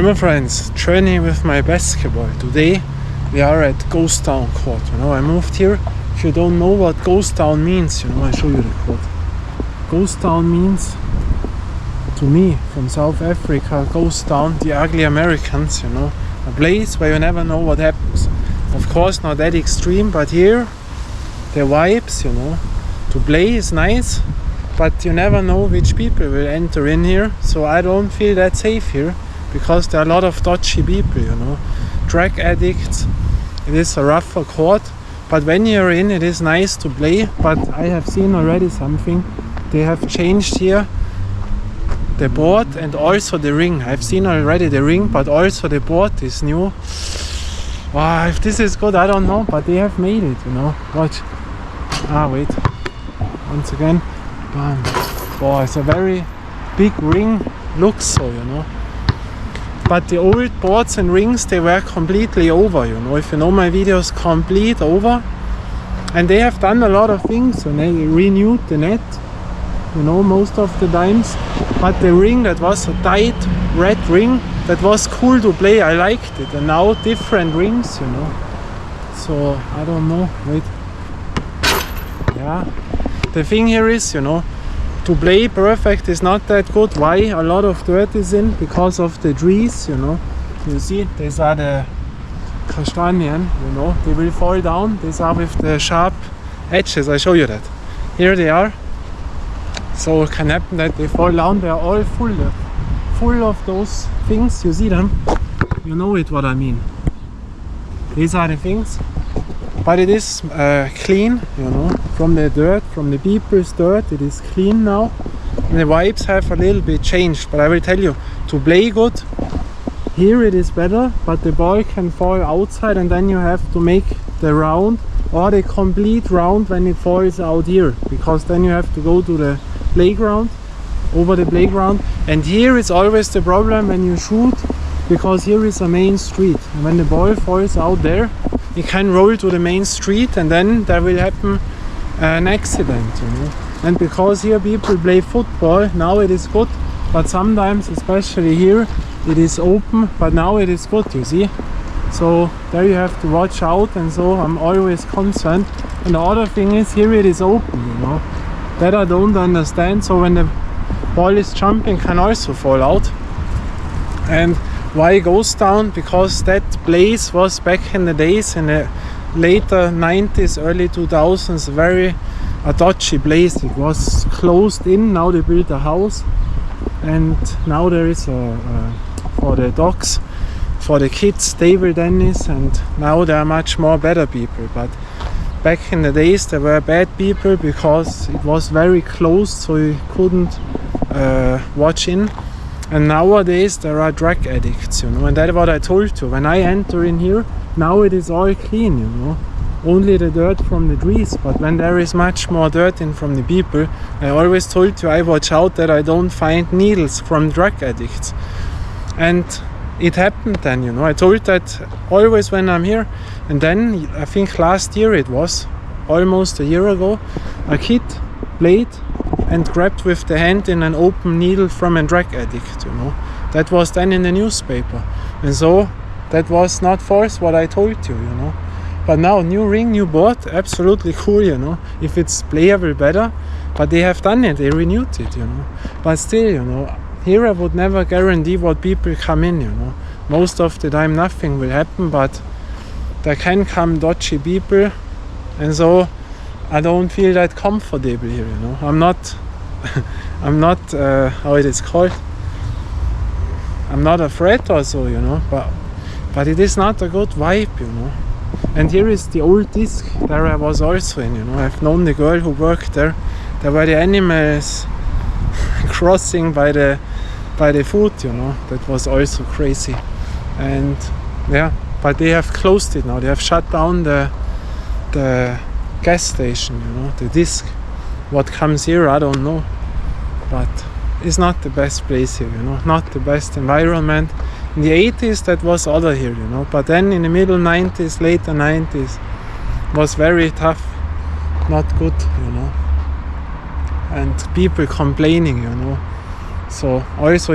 my friends, journey with my basketball. Today we are at Ghosttown court. I moved here. If you don't know what Ghosttown means, I show you the court. Ghosttown means, to me, from South Africa, Ghosttown, the ugly Americans, a place where you never know what happens. Of course not that extreme, but here the vibes, to play is nice, but you never know which people will enter in here. So I don't feel that safe here, because there are a lot of dodgy people, drug addicts. It is a rougher court, but when you're in, it is nice to play. But I have seen already something. They have changed here the board and also the ring. I've seen already the ring, but also the board is new. Wow, if this is good, I don't know, but they have made it, Watch. Wait. Once again. Bam. Wow, it's a very big ring. Looks so, But the old boards and rings, they were completely over, If you know my videos, complete over. And they have done a lot of things, and they renewed the net, most of the times. But the ring, that was a tight red ring, that was cool to play. I liked it. And now different rings, So I don't know. Wait. Yeah. The thing here is, to play perfect is not that good. Why? A lot of dirt is in because of the trees, You see, these are the castanien, They will fall down. These are with the sharp edges. I show you that. Here they are. So it can happen that they fall down. They are all full of those things. You see them? You know what I mean. These are the things. But it is clean, from the dirt, from the people's dirt. It is clean now. And the vibes have a little bit changed. But I will tell you, to play good, here it is better. But the ball can fall outside, and then you have to make the round or the complete round when it falls out here. Because then you have to go to the playground, over the playground. And here is always the problem when you shoot, because here is a main street. And when the ball falls out there, it can roll to the main street, and then there will happen an accident, And because here people play football, now it is good, but sometimes, especially here, it is open, but now it is good, you see. So there you have to watch out, and so I'm always concerned. And the other thing is, here it is open, That I don't understand. So when the ball is jumping, can also fall out. And why Ghosttown? Because that place was back in the days, in the later 90s, early 2000s, very a dodgy place. It was closed in. Now they built a house, and now there is for the dogs, for the kids, table tennis, and now there are much more better people. But back in the days there were bad people, because it was very closed, so you couldn't watch in. And nowadays there are drug addicts, and that's what I told you. When I enter in here, now it is all clean, Only the dirt from the trees. But when there is much more dirt in from the people, I always told you, I watch out that I don't find needles from drug addicts. And it happened then, I told that always when I'm here. And then, I think last year it was, almost a year ago, a kid played and grabbed with the hand in an open needle from a drug addict, That was then in the newspaper. And so, that was not false what I told you, But now, new ring, new board, absolutely cool, If it's playable, better. But they have done it, they renewed it, But still, here I would never guarantee what people come in, Most of the time nothing will happen, but there can come dodgy people. And so, I don't feel that comfortable here, I'm not how it is called, I'm not afraid or so, but it is not a good vibe, And here is the old disc, there I was also in, I've known the girl who worked there. There were the animals crossing by the foot, that was also crazy. And yeah, but they have closed it now, they have shut down the gas station, the disc. What comes here, I don't know, but it's not the best place here, not the best environment. In the 80s that was other here, but then in the middle 90s, later 90s, was very tough, not good, and people complaining, So also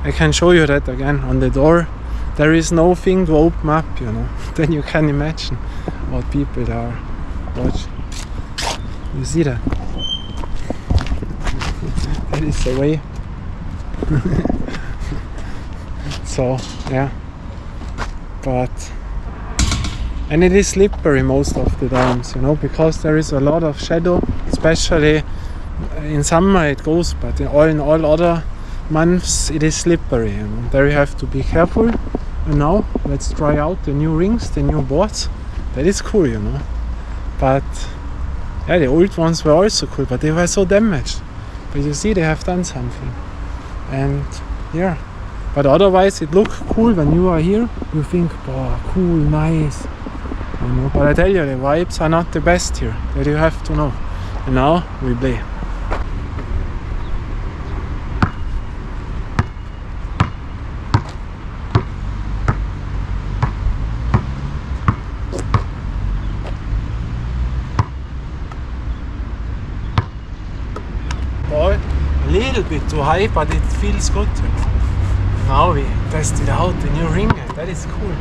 I can show you that again on the door. There is no thing to open up, you know. Then you can imagine what people are. Watch. You see that? That is the way. So yeah, and it is slippery most of the times, you know, because there is a lot of shadow, especially in summer it goes, but in all other months it is slippery, you know. There you have to be careful. And now let's try out the new rings, the new boards. That is cool, you know. But yeah, the old ones were also cool, but they were so damaged. But you see, they have done something. And yeah, but otherwise it looks cool when you are here. You think, oh, cool, nice, you know. But I tell you, the vibes are not the best here. That you have to know. And now we play. Ball a little bit too high, but it feels good, you know. Now we tested out the new ring, and that is cool.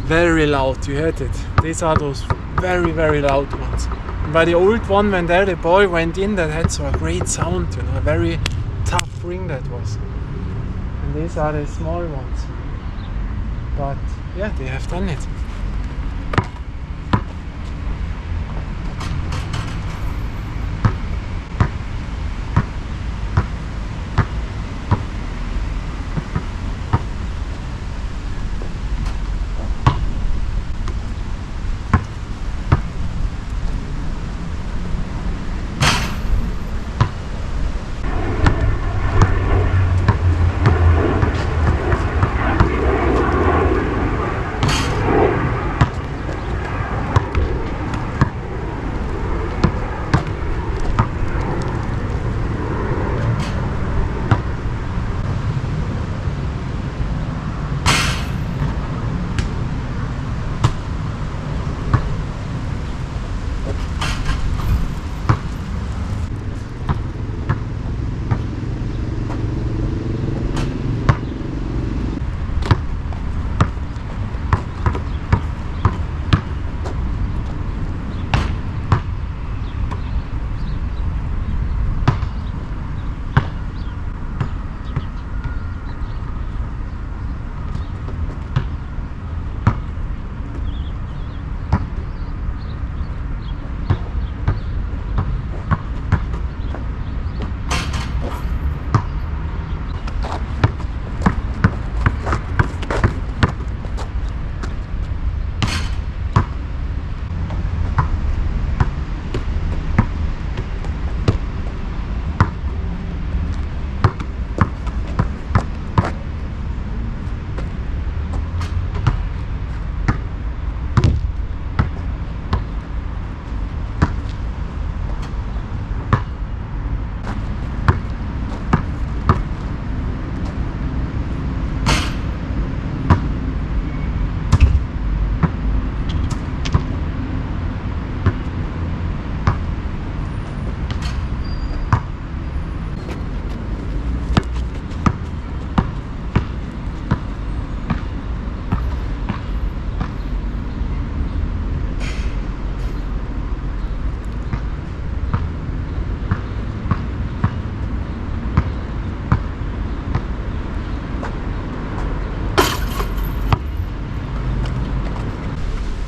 Very loud, you heard it. These are those very, very loud ones. By the old one, when there the ball went in, that had so a great sound, you know, a very tough ring that was. And these are the small ones. But yeah, they have done it.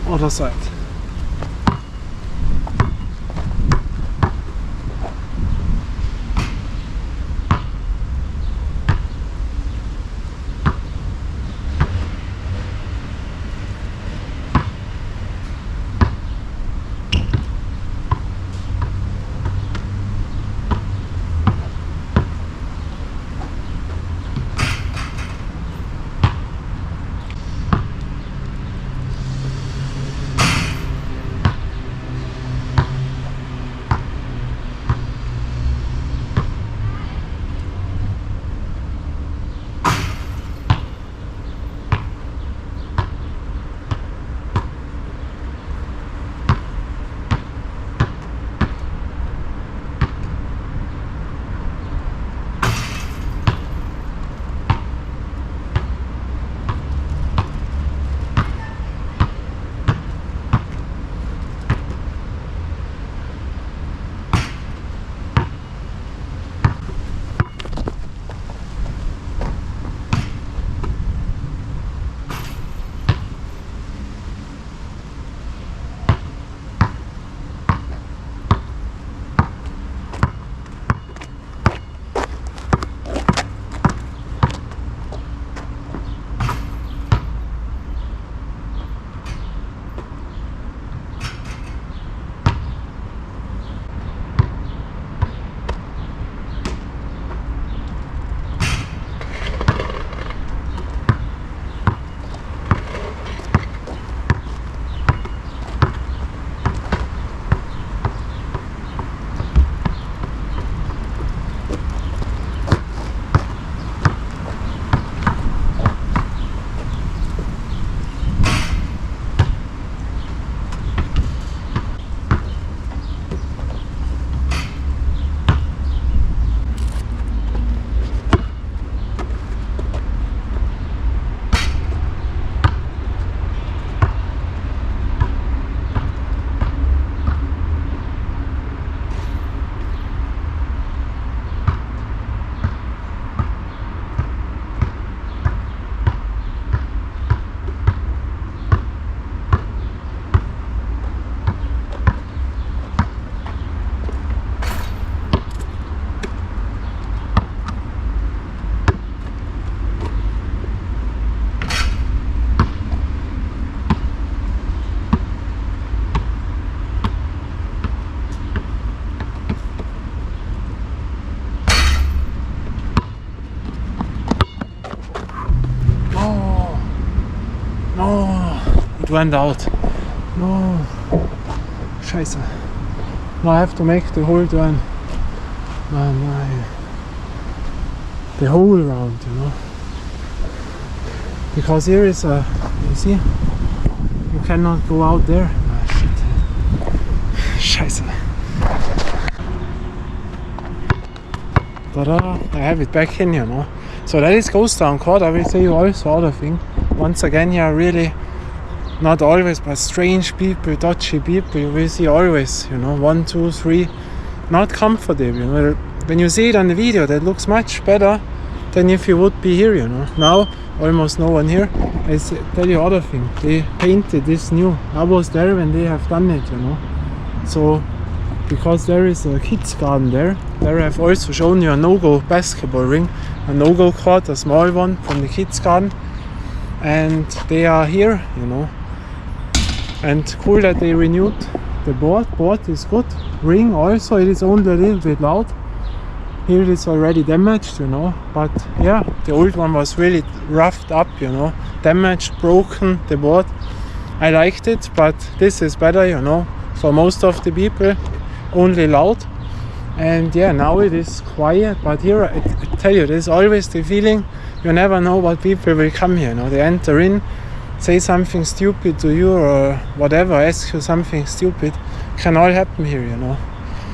Other side. went out. No. Scheiße. Now I have to make the whole turn. Man, the whole round, you know. Because here is a, you see, you cannot go out there. Ah, shit. Scheiße. Ta-da, I have it back in, you know. So that is Ghosttown Court. I will say also other thing. Once again, here really, not always, but strange people, dodgy people. You will see always, you know, 1, 2, 3, not comfortable. You know, when you see it on the video, that looks much better than if you would be here. You know, now almost no one here. I tell you other thing. They painted this new. I was there when they have done it. You know, so because there is a kids garden there. There I've also shown you a no-go basketball ring, a no-go court, a small one from the kids garden, and they are here, you know. And cool that they renewed the board. Board is good. Ring also, it is only a little bit loud. Here it is already damaged, you know. But yeah, the old one was really roughed up, you know. Damaged, broken, the board. I liked it, but this is better, you know. For most of the people, only loud. And yeah, now it is quiet. But here, I tell you, there's always the feeling you never know what people will come here, you know. They enter in, say something stupid to you or whatever, ask you something stupid, can all happen here, you know.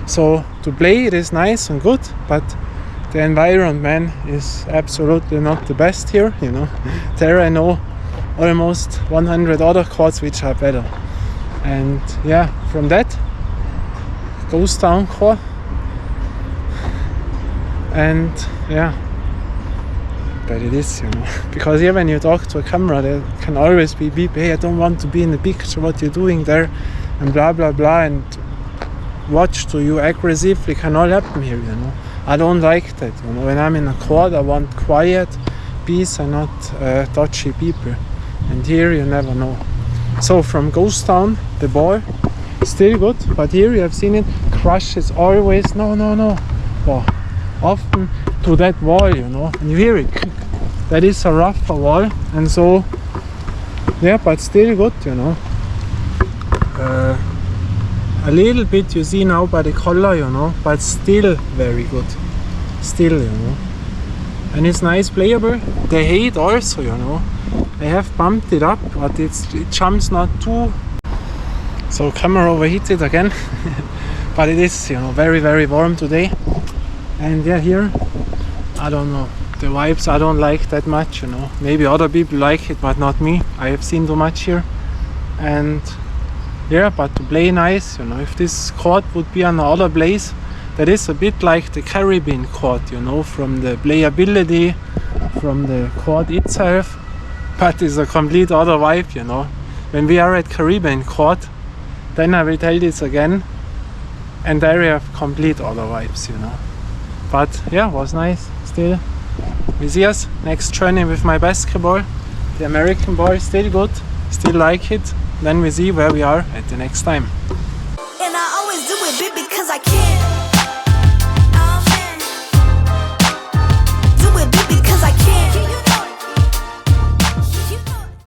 So to play it is nice and good, but the environment is absolutely not the best here, you know. There I know almost 100 other courts which are better. And yeah, from that, Ghosttown Court. And yeah, but it is, you know, because here when you talk to a camera, there can always be people, hey, I don't want to be in the picture, what you're doing there, and blah blah blah, and watch to you aggressively, can all happen here, you know. I don't like that, you know. When I'm in a court, I want quiet, peace, and not dodgy people. And here you never know. So from Ghosttown, the ball still good, but here you have seen it crushes always. No. Oh, often to that wall, you know, and you hear it. That is a rougher wall, and so yeah, but still good, you know. A little bit you see now by the color, you know, but still very good. Still, you know. And it's nice playable. The height also, you know. I have bumped it up, but it jumps not too. So camera overheated again. But it is, you know, very very warm today. And yeah, here, I don't know. The vibes I don't like that much, you know. Maybe other people like it, but not me. I have seen too much here. And yeah, but to play nice, you know. If this court would be on another place, that is a bit like the Caribbean court, you know, from the playability, from the court itself. But it's a complete other vibe, you know. When we are at Caribbean court, then I will tell this again, and there we have complete other vibes, you know. But yeah, was nice still. We see us next journey with my basketball. The American ball is still good, still like it. Then we see where we are at the next time. And I always do it big because I can.